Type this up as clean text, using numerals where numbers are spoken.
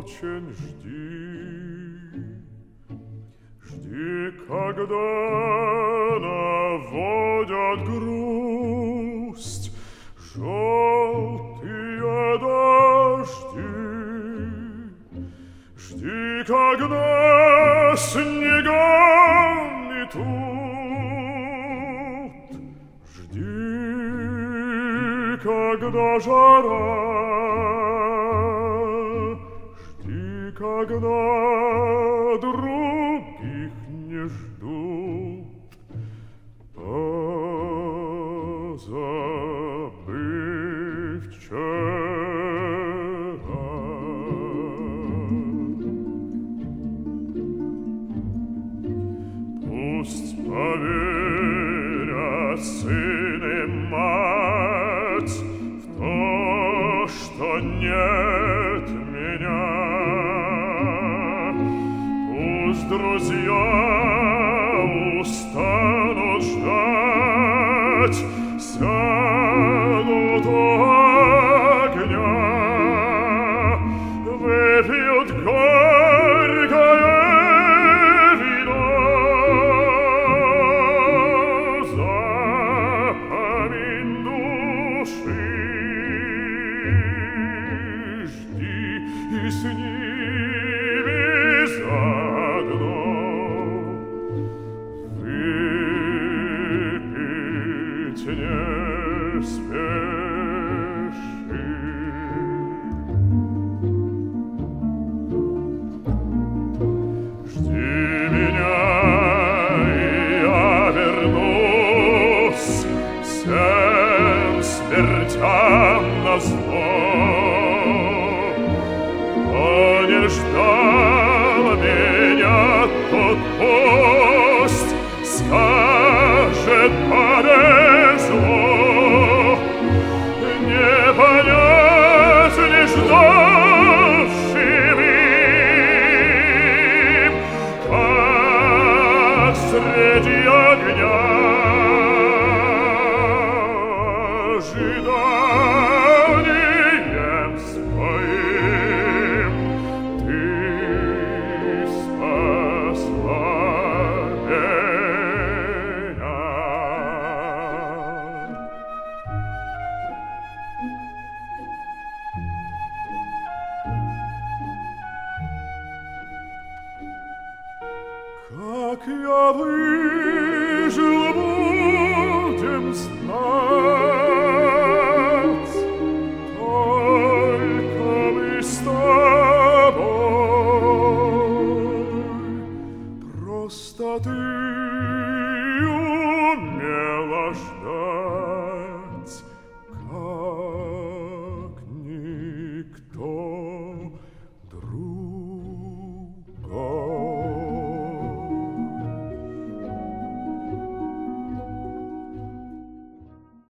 очень жди, когда наводят грусть желтые дожди. Жди, когда снегами тут, жди, когда жара, жди, когда других не ждут. Позабывчива. Пусть поверят сын и мать в то, что нет меня. Пусть друзья устанут ждать, сядут у огня, выпьют горькое вино. Запомни души, жди и с ними заодно. Выпить не спеши. Жди меня, и я вернусь всем смертям назло. Кто не ждал меня, тот пусть скажет: повезло. Не понять не ждавшим им, как среди огня ожиданием своим ты спасла меня. Как я выжил, будем знать.